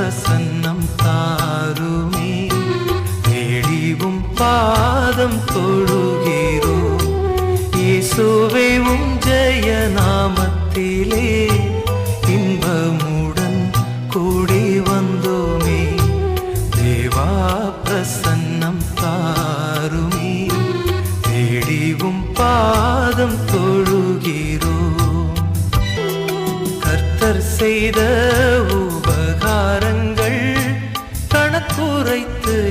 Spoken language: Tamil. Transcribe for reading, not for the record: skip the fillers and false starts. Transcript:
பிரசன்னம் தாருமே. தேடிவும் பாதம் தொழுகிறோ இயேசுவே உம் ஜெய நாமத்திலே இன்பமுடன் கூடி வந்தோமே. தேவா பிரசன்னம் தாருமே. தேடிவும் பாதம் தொழுகிறோ. கர்த்தர் செய்த உபகாரங்கள் கணக்குரைத்து